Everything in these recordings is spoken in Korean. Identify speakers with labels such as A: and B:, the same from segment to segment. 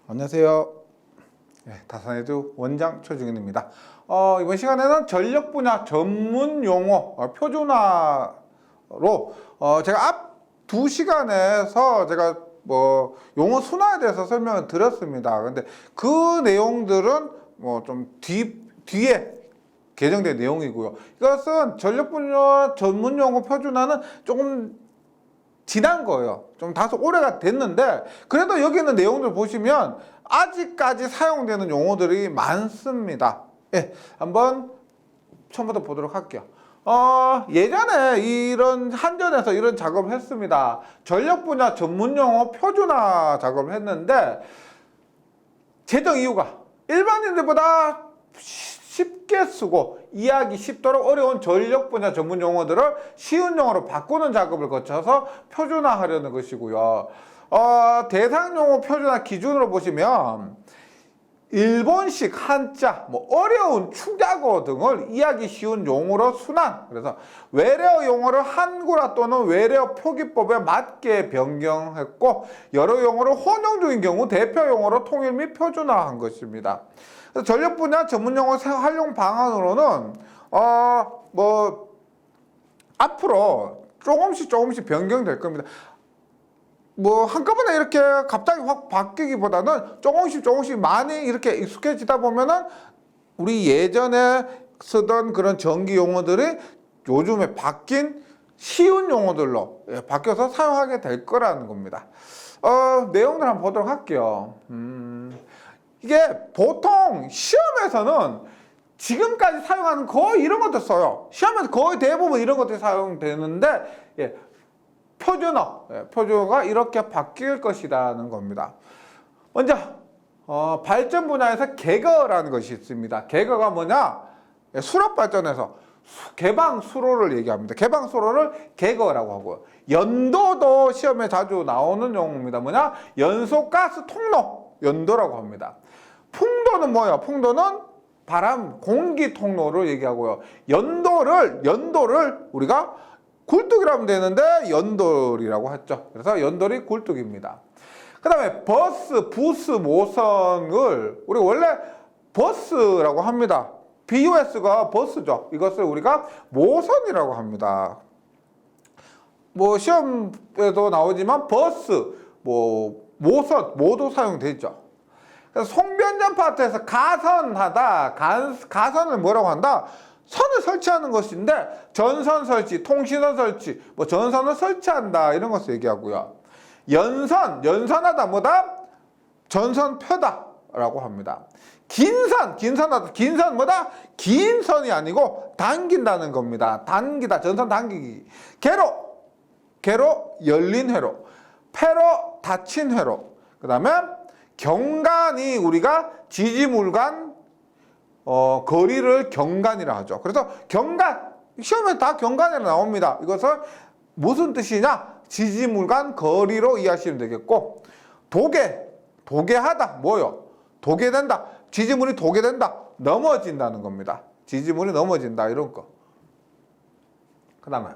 A: 안녕하세요. 다산에듀 원장 최중현입니다. 이번 시간에는 전력 분야 전문 용어 표준화로 제가 앞 두 시간에서 제가 용어 순화에 대해서 설명을 드렸습니다. 근데 그 내용들은 좀 뒤에 개정된 내용이고요. 이것은 전력 분야 전문 용어 표준화는 조금 지난 거예요. 좀 다소 오래가 됐는데 그래도 여기 있는 내용들 보시면 아직까지 사용되는 용어들이 많습니다. 한번 처음부터 보도록 할게요. 예전에 이런 한전에서 이런 작업을 했습니다. 전력 분야 전문 용어 표준화 작업을 했는데 제정 이유가 일반인들보다 쉽게 쓰고 이해하기 쉽도록 어려운 전력 분야 전문 용어들을 쉬운 용어로 바꾸는 작업을 거쳐서 표준화하려는 것이고요. 대상 용어 표준화 기준으로 보시면 일본식 한자, 어려운 축약어 등을 이해하기 쉬운 용어로 순환. 그래서 외래어 용어를 한글화 또는 외래어 표기법에 맞게 변경했고 여러 용어를 혼용 중인 경우 대표 용어로 통일 및 표준화한 것입니다. 그래서 전력 분야 전문 용어 활용 방안으로는 앞으로 조금씩 변경될 겁니다. 한꺼번에 이렇게 갑자기 확 바뀌기보다는 조금씩 많이 이렇게 익숙해지다 보면은 우리 예전에 쓰던 그런 전기 용어들이 요즘에 바뀐 쉬운 용어들로 바뀌어서 사용하게 될 거라는 겁니다. 내용들 한번 보도록 할게요. 이게 보통 시험에서는 지금까지 사용하는 거의 이런 것들 써요. 시험에서 거의 대부분 이런 것들이 사용되는데 표준어가 이렇게 바뀔 것이라는 겁니다. 먼저 발전 분야에서 개거라는 것이 있습니다. 개거가 뭐냐? 수력 발전에서 개방 수로를 얘기합니다. 개방 수로를 개거라고 하고요. 연도도 시험에 자주 나오는 용어입니다. 뭐냐? 연소가스 통로 연도라고 합니다. 풍도는 뭐예요? 풍도는 바람, 공기 통로를 얘기하고요. 연도를 우리가 굴뚝이라고 하면 되는데 연돌이라고 했죠. 그래서 연돌이 굴뚝입니다. 그 다음에 부스, 모선을 우리 원래 버스라고 합니다. BUS가 버스죠. 이것을 우리가 모선이라고 합니다. 시험에도 나오지만 버스, 모선 모두 사용되죠. 그래서 송변전 파트에서 가선을 뭐라고 한다? 선을 설치하는 것인데 전선 설치, 통신선 설치, 전선을 설치한다 이런 것을 얘기하고요. 연선하다 뭐다? 전선 펴다라고 합니다. 긴선 뭐다? 긴 선이 아니고 당긴다는 겁니다. 당기다, 전선 당기기. 개로 열린 회로, 폐로 닫힌 회로. 그 다음에 경간이 우리가 지지물간 거리를 경간이라 하죠. 그래서 경간, 시험에 다 경간이라 나옵니다. 이것을 무슨 뜻이냐? 지지물간 거리로 이해하시면 되겠고, 도개하다, 뭐요? 도개된다. 지지물이 도개된다. 넘어진다는 겁니다. 지지물이 넘어진다, 이런 거. 그 다음에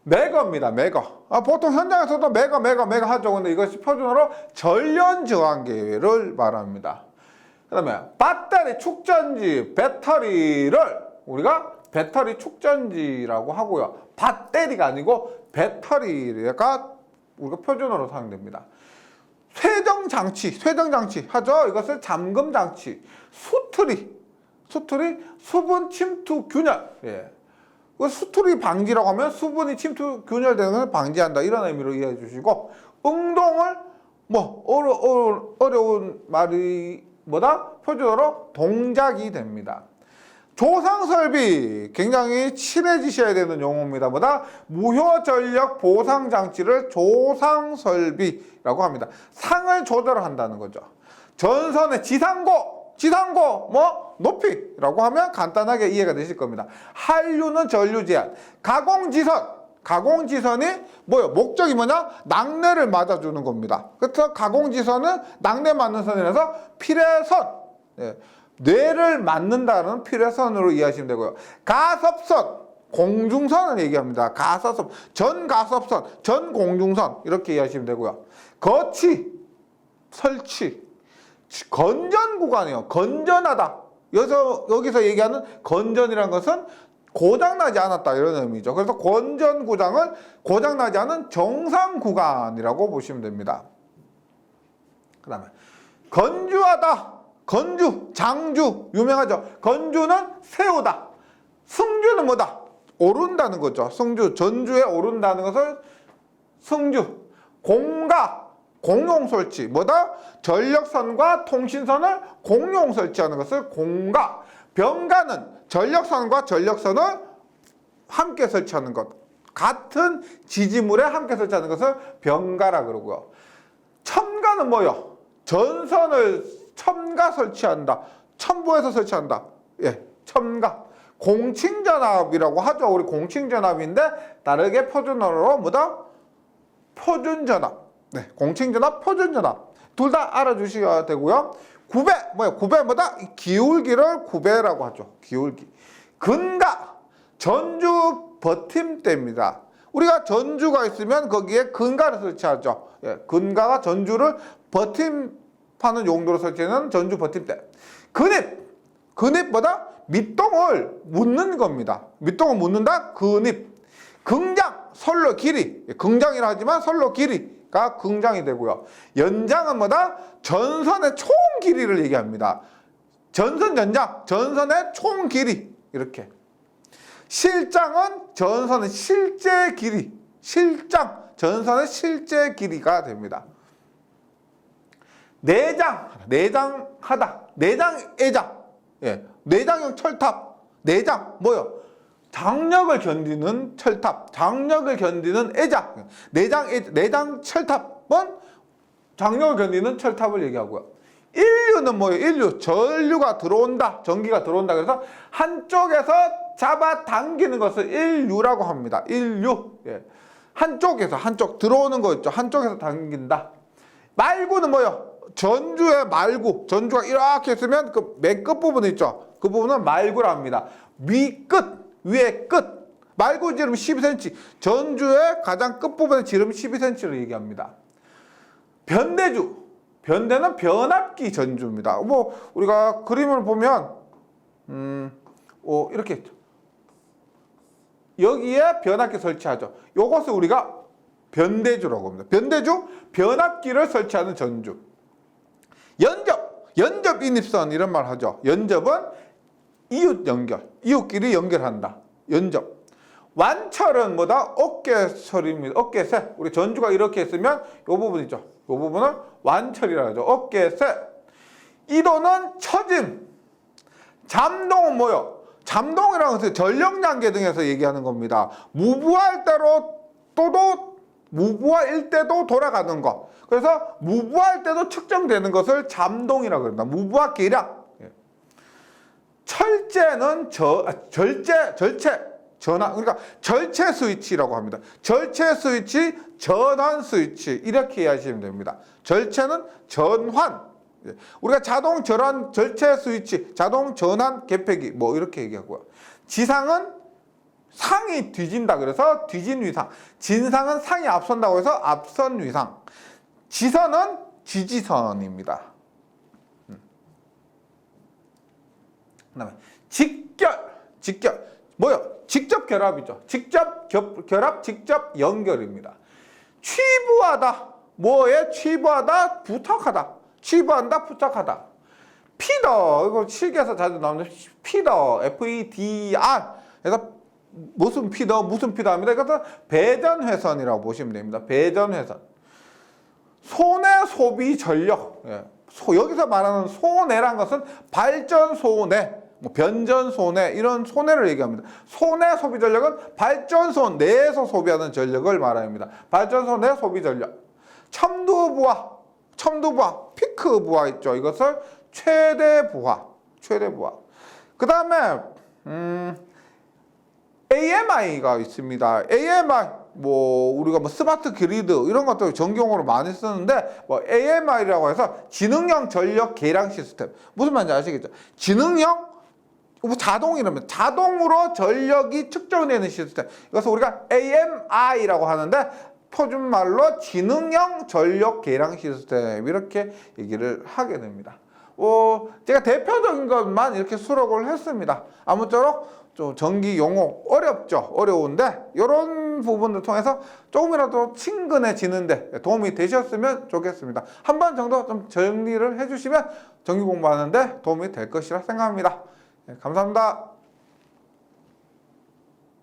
A: 매거입니다. 매거. 보통 현장에서도 매거 하죠. 근데 이것이 표준어로 전련저항계를 말합니다. 그 다음에 배터리 축전지, 배터리를 우리가 배터리 축전지라고 하고요. 배터리가 아니고 배터리가 우리가 표준어로 사용됩니다. 쇠정장치 하죠. 이것을 잠금장치. 수트리, 수분 침투 균열. 수트리 방지라고 하면 수분이 침투 균열되는 것을 방지한다. 이런 의미로 이해해 주시고, 응동을 어려운 말이 표준어로 동작이 됩니다. 조상설비 굉장히 친해지셔야 되는 용어입니다. 무효전력 보상장치를 조상설비라고 합니다. 상을 조절한다는 거죠. 전선의 지상고 높이라고 하면 간단하게 이해가 되실 겁니다. 한류는 전류 제한, 가공지선이 목적이 뭐냐? 낙뢰를 맞아주는 겁니다. 그래서 가공지선은 낙뢰 맞는 선이라서 필해선, 뇌를 맞는다는 필해선으로 이해하시면 되고요. 가섭선, 공중선을 얘기합니다. 전가섭선, 전공중선 이렇게 이해하시면 되고요. 거치, 설치, 건전 구간이에요. 건전하다. 여기서 얘기하는 건전이라는 것은 고장나지 않았다 이런 의미죠. 그래서 건전 구장을 고장나지 않은 정상 구간이라고 보시면 됩니다. 그 다음에 건주하다. 건주, 장주 유명하죠. 건주는 세우다. 승주는 뭐다? 오른다는 거죠. 승주, 전주에 오른다는 것을 승주. 공가, 공용 설치. 뭐다? 전력선과 통신선을 공용 설치하는 것을 공가. 병가는 전력선과 전력선을 함께 설치하는 것. 같은 지지물에 함께 설치하는 것을 병가라 그러고요. 첨가는 뭐요? 전선을 첨가 설치한다. 첨부해서 설치한다. 예, 첨가. 공칭전압이라고 하죠. 우리 공칭전압인데 다르게 표준어로 뭐다? 표준전압. 네, 공칭전압, 표준전압. 둘 다 알아주셔야 되고요. 구배, 뭐야? 구배 뭐다? 기울기를 구배라고 하죠. 기울기. 근가, 전주 버팀대입니다. 우리가 전주가 있으면 거기에 근가를 설치하죠. 예, 근가가 전주를 버팀하는 용도로 설치하는 전주 버팀대. 근입, 근입 뭐다? 밑동을 묻는 겁니다. 밑동을 묻는다? 근입. 긍장, 선로 길이. 긍장이라 하지만 선로 길이가 긍장이 되고요. 연장은 뭐다? 전선의 총 길이를 얘기합니다. 전선 연장, 전선의 총 길이. 이렇게. 실장은 전선의 실제 길이. 실장, 전선의 실제 길이가 됩니다. 내장, 내장하다. 내장애장. 예, 내장형 철탑. 내장, 뭐요? 장력을 견디는 철탑. 장력을 견디는 애장. 내장 철탑은 장력을 견디는 철탑을 얘기하고요. 인류는 뭐예요? 인류. 전류가 들어온다. 전기가 들어온다. 그래서 한쪽에서 잡아당기는 것을 인류라고 합니다. 인류. 예. 한쪽 들어오는 거 있죠. 한쪽에서 당긴다. 말구는 뭐예요? 전주의 말구. 전주가 이렇게 있으면 그 맨 끝부분 있죠. 그 부분은 말구라 합니다. 위 끝, 위에 끝. 말구 지름 12cm. 전주의 가장 끝부분의 지름 12cm를 얘기합니다. 변대주. 변대는 변압기 전주입니다. 뭐 우리가 그림을 보면 이렇게 있죠. 여기에 변압기 설치하죠. 요것을 우리가 변대주라고 합니다. 변대주, 변압기를 설치하는 전주. 연접 인입선 이런 말 하죠. 연접은 이웃 연결, 이웃끼리 연결한다. 연접. 완철은 뭐다? 어깨설입니다. 어깨셋. 우리 전주가 이렇게 있으면 요 부분 있죠. 요 부분을 완철이라고 하죠. 어깨셋. 이도는 처짐. 잠동은 뭐요? 잠동이라는 것은 전력량계 등에서 얘기하는 겁니다. 무부할 때로 무부할 때도 돌아가는 것. 그래서 무부할 때도 측정되는 것을 잠동이라고 합니다. 무부하 계량. 철제는 절체, 전환. 그러니까 절체 스위치라고 합니다. 절체 스위치, 전환 스위치 이렇게 이해하시면 됩니다. 절체는 전환. 우리가 자동 전환 절체 스위치, 자동 전환 개폐기 뭐 이렇게 얘기하고요. 지상은 상이 뒤진다 그래서 뒤진 위상. 진상은 상이 앞선다고 해서 앞선 위상. 지선은 지지선입니다. 그다음에 직결 뭐요? 직접 결합이죠. 직접 결합, 직접 연결입니다. 취부하다. 뭐에 취부하다? 부탁하다. 취부한다, 부탁하다. 피더, 이거 실기에서 자주 나오는 피더, FEDR. 그래서 무슨 피더 합니다. 그래서 배전회선이라고 보시면 됩니다. 배전회선. 손해, 소비, 전력. 예. 여기서 말하는 손해란 것은 발전 손해, 뭐 변전 손해 이런 손해를 얘기합니다. 손해, 소비, 전력은 발전소 내에서 소비하는 전력을 말합니다. 발전소 내 소비 전력. 첨두부하, 피크 부하 있죠. 이것을 최대 부하. 그 다음에 AMI가 있습니다. AMI 우리가 스마트 그리드 이런 것들 전경으로 많이 쓰는데 AMI라고 해서 지능형 전력 계량 시스템. 무슨 말인지 아시겠죠? 지능형 자동이라면 자동으로 전력이 측정되는 시스템. 이것을 우리가 AMI라고 하는데 표준말로 지능형 전력 계량 시스템 이렇게 얘기를 하게 됩니다. 제가 대표적인 것만 이렇게 수록을 했습니다. 아무쪼록 좀 전기 용어 어렵죠. 어려운데 이런 부분을 통해서 조금이라도 친근해지는데 도움이 되셨으면 좋겠습니다. 한 번 정도 좀 정리를 해주시면 전기 공부하는데 도움이 될 것이라 생각합니다. 감사합니다.